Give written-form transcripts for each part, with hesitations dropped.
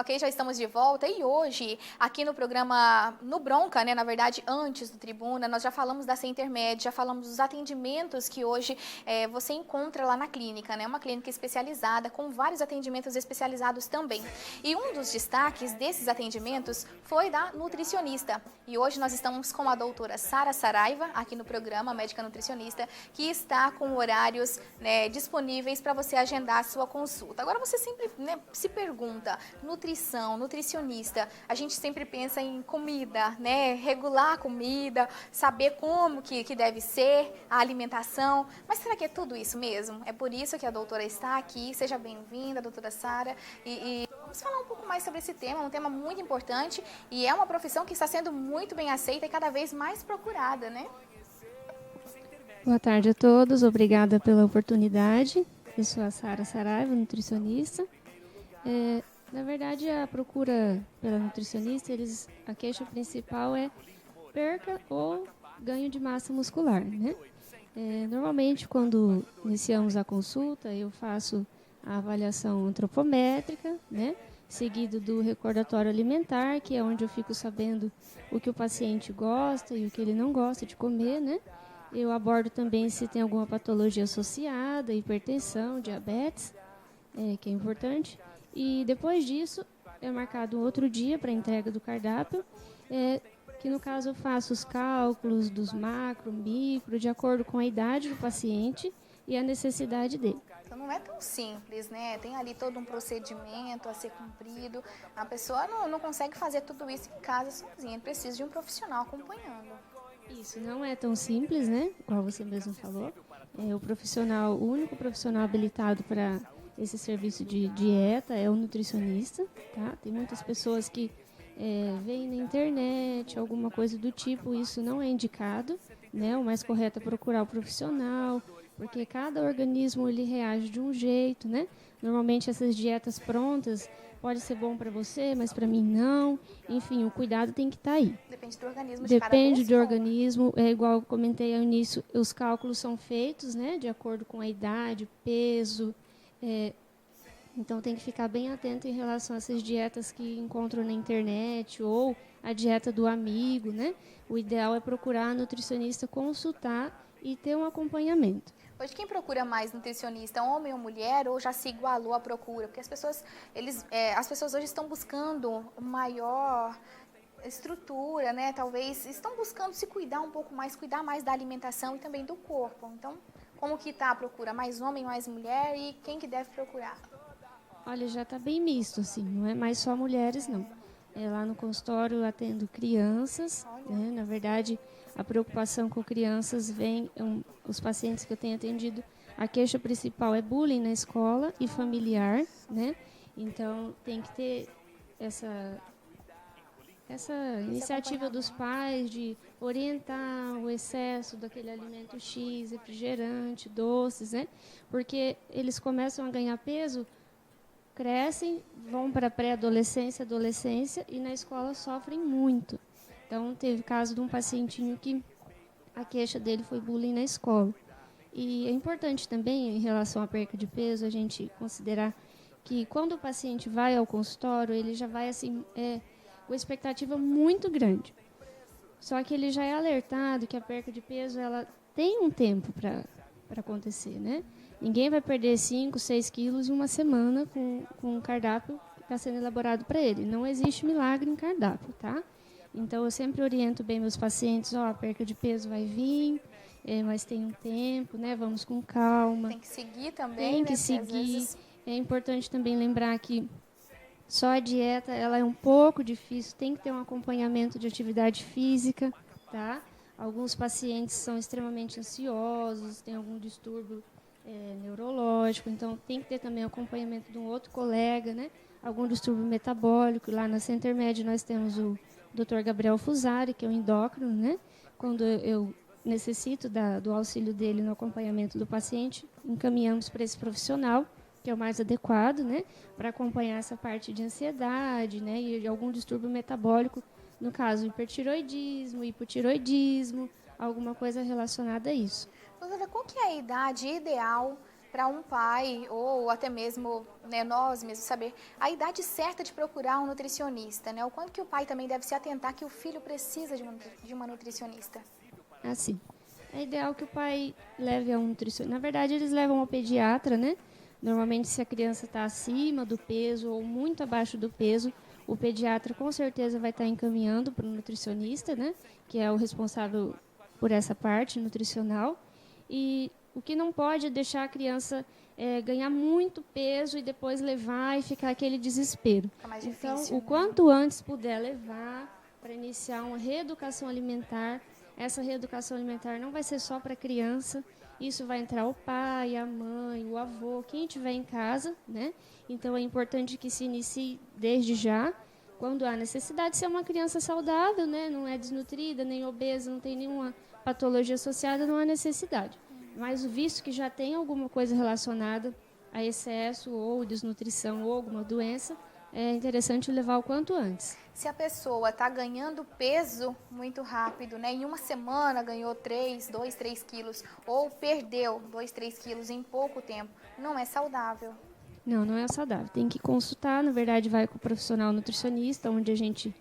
Ok, já estamos de volta e hoje, aqui no programa, no Bronca, né, na verdade, antes do Tribuna, nós já falamos da Centermed, já falamos dos atendimentos que hoje você encontra lá na clínica, né, uma clínica especializada, com vários atendimentos especializados também. E um dos destaques desses atendimentos foi da nutricionista. E hoje nós estamos com a doutora Sara Saraiva, aqui no programa, médica nutricionista, que está com horários, né, disponíveis para você agendar a sua consulta. Agora você sempre, né, se pergunta, nutrição, nutricionista, a gente sempre pensa em comida, né? Regular a comida, saber como que deve ser a alimentação, mas será que é tudo isso mesmo? É por isso que a doutora está aqui. Seja bem-vinda, doutora Sara, e vamos falar um pouco mais sobre esse tema, um tema muito importante e é uma profissão que está sendo muito bem aceita e cada vez mais procurada, né? Boa tarde a todos, obrigada pela oportunidade. Eu sou a Sara Saraiva, nutricionista. Na verdade, a procura pela nutricionista, a queixa principal é perca ou ganho de massa muscular, né? Normalmente, quando iniciamos a consulta, eu faço a avaliação antropométrica, né? Seguido do recordatório alimentar, que é onde eu fico sabendo o que o paciente gosta e o que ele não gosta de comer, né? Eu abordo também se tem alguma patologia associada, hipertensão, diabetes, que é importante. E depois disso, é marcado um outro dia para a entrega do cardápio, que no caso eu faço os cálculos dos macro, micro, de acordo com a idade do paciente e a necessidade dele. Então não é tão simples, né? Tem ali todo um procedimento a ser cumprido. A pessoa não consegue fazer tudo isso em casa sozinha, precisa de um profissional acompanhando. Isso não é tão simples, né? Como você mesmo falou. O único profissional habilitado para esse serviço de dieta é o nutricionista, tá? Tem muitas pessoas que veem na internet, alguma coisa do tipo, isso não é indicado, né? O mais correto é procurar o profissional, porque cada organismo ele reage de um jeito, né? Normalmente essas dietas prontas pode ser bom para você, mas para mim não. Enfim, o cuidado tem que estar aí. Depende do organismo de cada Depende do pessoa. organismo, é igual eu comentei ao início, os cálculos são feitos, né, de acordo com a idade, peso, então tem que ficar bem atento em relação a essas dietas que encontram na internet ou a dieta do amigo, né? O ideal é procurar a nutricionista, consultar e ter um acompanhamento. Hoje quem procura mais nutricionista, homem ou mulher, ou já se igualou à procura? Porque as pessoas hoje estão buscando maior estrutura, né? Talvez estão buscando se cuidar um pouco mais, cuidar mais da alimentação e também do corpo. Então, como que está a procura? Mais homem, mais mulher e quem que deve procurar? Olha, já está bem misto, assim, não é mais só mulheres, não. Lá no consultório eu atendo crianças, né? Na verdade, a preocupação com crianças os pacientes que eu tenho atendido, a queixa principal é bullying na escola e familiar, né? Então, tem que ter essa iniciativa dos pais de orientar o excesso daquele alimento X, refrigerante, doces, né? Porque eles começam a ganhar peso, crescem, vão para a pré-adolescência, adolescência e na escola sofrem muito. Então, teve caso de um pacientinho que a queixa dele foi bullying na escola. E é importante também, em relação à perca de peso, a gente considerar que quando o paciente vai ao consultório, ele já vai assim, com expectativa muito grande. Só que ele já é alertado que a perca de peso ela tem um tempo para acontecer, né? Ninguém vai perder 5, 6 quilos em uma semana com um cardápio que está sendo elaborado para ele. Não existe milagre em cardápio, tá? Então, eu sempre oriento bem meus pacientes, a perca de peso vai vir, mas tem um tempo, né? Vamos com calma. Tem que seguir também, Tem que né? seguir. Vezes... É importante também lembrar que só a dieta ela é um pouco difícil, tem que ter um acompanhamento de atividade física, tá? Alguns pacientes são extremamente ansiosos, têm algum distúrbio neurológico, então tem que ter também acompanhamento de um outro colega, né? Algum distúrbio metabólico. Lá na Centermed nós temos o Dr. Gabriel Fusari, que é o endócrino, né? Quando eu necessito do auxílio dele no acompanhamento do paciente, encaminhamos para esse profissional, que é o mais adequado, né? Para acompanhar essa parte de ansiedade, né? E de algum distúrbio metabólico, no caso, hipertiroidismo, hipotiroidismo, alguma coisa relacionada a isso. Doutora, qual que é a idade ideal para um pai ou até mesmo, né, nós mesmos saber a idade certa de procurar um nutricionista, né? O quanto que o pai também deve se atentar que o filho precisa de uma nutricionista. Assim, é ideal que o pai leve a um nutricionista. Na verdade, eles levam ao pediatra, né? Normalmente, se a criança está acima do peso ou muito abaixo do peso, o pediatra com certeza vai estar encaminhando para o nutricionista, né? Que é o responsável por essa parte nutricional. E o que não pode é deixar a criança ganhar muito peso e depois levar e ficar aquele desespero. Fica mais Então, difícil, o quanto antes puder levar para iniciar uma reeducação alimentar. Essa reeducação alimentar não vai ser só para a criança, isso vai entrar o pai, a mãe, o avô, quem estiver em casa, né? Então, é importante que se inicie desde já, quando há necessidade de ser uma criança saudável, né? Não é desnutrida, nem obesa, não tem nenhuma patologia associada, não há necessidade. Mas, visto que já tem alguma coisa relacionada a excesso ou desnutrição ou alguma doença, é interessante levar o quanto antes. Se a pessoa está ganhando peso muito rápido, né? Em uma semana ganhou 2, 3 quilos, ou perdeu 2, 3 quilos em pouco tempo, não é saudável. Não, não é saudável. Tem que consultar, na verdade, vai com o profissional nutricionista, onde a gente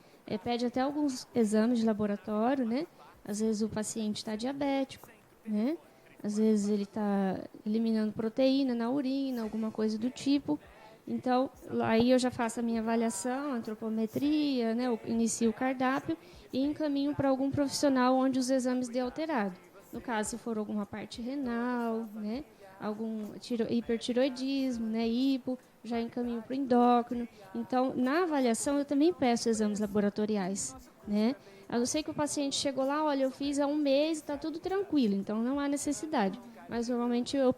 pede até alguns exames de laboratório, né? Às vezes o paciente está diabético, né? Às vezes ele está eliminando proteína na urina, alguma coisa do tipo. Então, aí eu já faço a minha avaliação, antropometria, né? Eu inicio o cardápio e encaminho para algum profissional onde os exames dê alterado. No caso, se for alguma parte renal, né? Algum hipertiroidismo, né? Hipo, já encaminho para o endócrino. Então, na avaliação, eu também peço exames laboratoriais, né? Eu sei que o paciente chegou lá, olha, eu fiz há um mês e está tudo tranquilo, então não há necessidade. Mas, normalmente, eu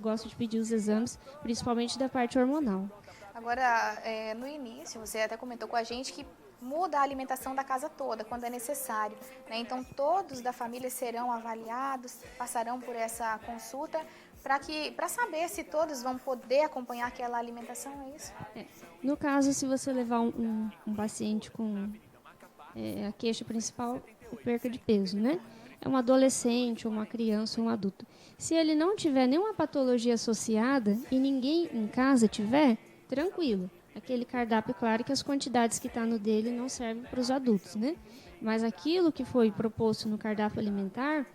gosto de pedir os exames, principalmente da parte hormonal. Agora, no início, você até comentou com a gente que muda a alimentação da casa toda, quando é necessário, né? Então, todos da família serão avaliados, passarão por essa consulta, para saber se todos vão poder acompanhar aquela alimentação, é isso? No caso, se você levar um paciente com a queixa principal, é perca de peso, né? É um adolescente, ou uma criança, ou um adulto. Se ele não tiver nenhuma patologia associada e ninguém em casa tiver, tranquilo. Aquele cardápio, claro que as quantidades que está no dele não servem para os adultos, né? Mas aquilo que foi proposto no cardápio alimentar,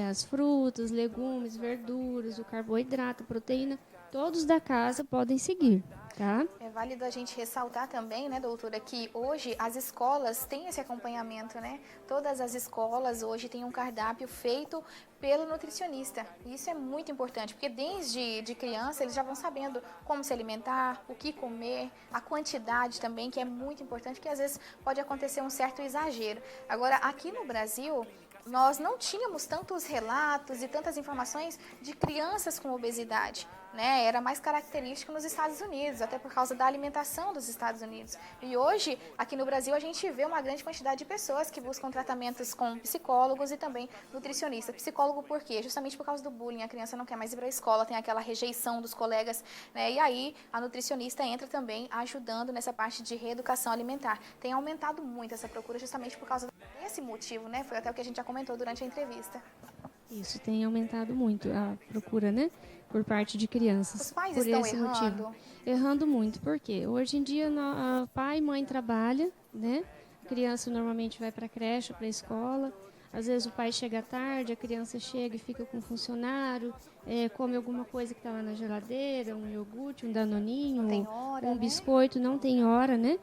as frutas, legumes, verduras, o carboidrato, a proteína, todos da casa podem seguir, tá? É válido a gente ressaltar também, né, doutora, que hoje as escolas têm esse acompanhamento, né? Todas as escolas hoje têm um cardápio feito pelo nutricionista. E isso é muito importante, porque desde de criança eles já vão sabendo como se alimentar, o que comer, a quantidade também, que é muito importante, porque às vezes pode acontecer um certo exagero. Agora, aqui no Brasil, nós não tínhamos tantos relatos e tantas informações de crianças com obesidade, né? Era mais característico nos Estados Unidos, até por causa da alimentação dos Estados Unidos. E hoje, aqui no Brasil, a gente vê uma grande quantidade de pessoas que buscam tratamentos com psicólogos e também nutricionistas. Psicólogo por quê? Justamente por causa do bullying. A criança não quer mais ir para a escola, tem aquela rejeição dos colegas, né? E aí, a nutricionista entra também ajudando nessa parte de reeducação alimentar. Tem aumentado muito essa procura justamente por causa desse motivo, né? Foi até o que a gente já comentou durante a entrevista. Isso tem aumentado muito a procura, né? Por parte de crianças. Os pais por estão esse errando? Motivo. Errando muito. Por quê? Hoje em dia, pai e mãe trabalham, né? A criança normalmente vai para a creche, para a escola. Às vezes o pai chega tarde, a criança chega e fica com o funcionário, come alguma coisa que está lá na geladeira, um iogurte, um danoninho, um biscoito, não tem hora, né?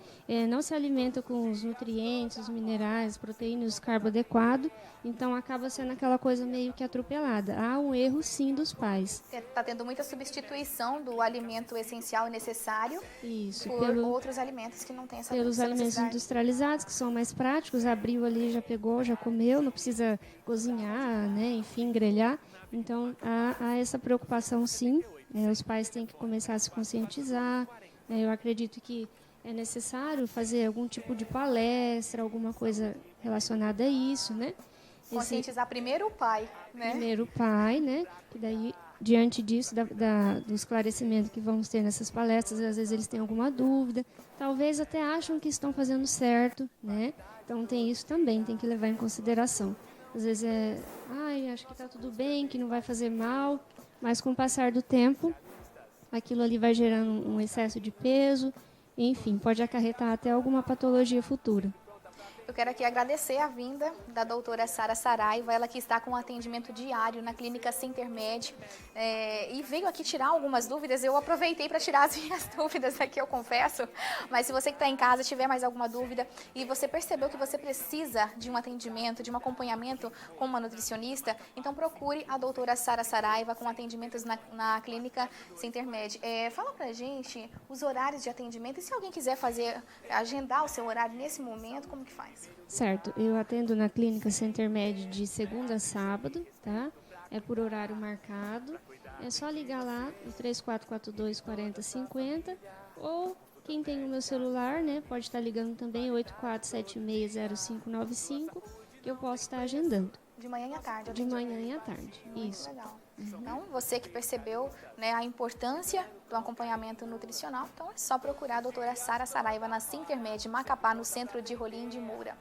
Não se alimenta com os nutrientes, os minerais, proteínas, os carbos adequados, então acaba sendo aquela coisa meio que atropelada. Há um erro, sim, dos pais. Está tendo muita substituição do alimento essencial e necessário por outros alimentos que não têm essa pelos alimentos industrializados, que são mais práticos, abriu ali, já pegou, já comeu, não precisa cozinhar, né? Enfim, grelhar. Então, há essa preocupação, sim. Os pais têm que começar a se conscientizar. Eu acredito que é necessário fazer algum tipo de palestra, alguma coisa relacionada a isso, né? Conscientizar primeiro o pai, né? Primeiro o pai, né? Que daí, diante disso, do esclarecimento que vamos ter nessas palestras, às vezes eles têm alguma dúvida, talvez até acham que estão fazendo certo, né? Então, tem isso também, tem que levar em consideração. Às vezes acho que está tudo bem, que não vai fazer mal. mas com o passar do tempo, aquilo ali vai gerando um excesso de peso, enfim, pode acarretar até alguma patologia futura. Eu quero aqui agradecer a vinda da doutora Sara Saraiva, ela que está com um atendimento diário na Clínica Sintermed, e veio aqui tirar algumas dúvidas. Eu aproveitei para tirar as minhas dúvidas aqui, eu confesso, mas se você que está em casa tiver mais alguma dúvida e você percebeu que você precisa de um atendimento, de um acompanhamento com uma nutricionista, então procure a doutora Sara Saraiva com atendimentos na Clínica Sintermed. Fala pra gente os horários de atendimento e se alguém quiser agendar o seu horário nesse momento, como que faz? Certo, eu atendo na Clínica Sintermed de segunda a sábado, tá? É por horário marcado. É só ligar lá no 3442-4050 ou quem tem o meu celular, né, pode estar ligando também 84760595, que eu posso estar agendando. De manhã e à tarde. De manhã e à tarde, muito isso. Legal. Então, você que percebeu, né, a importância do acompanhamento nutricional, então é só procurar a doutora Sara Saraiva na Sintermed Macapá, no centro de Rolim de Moura.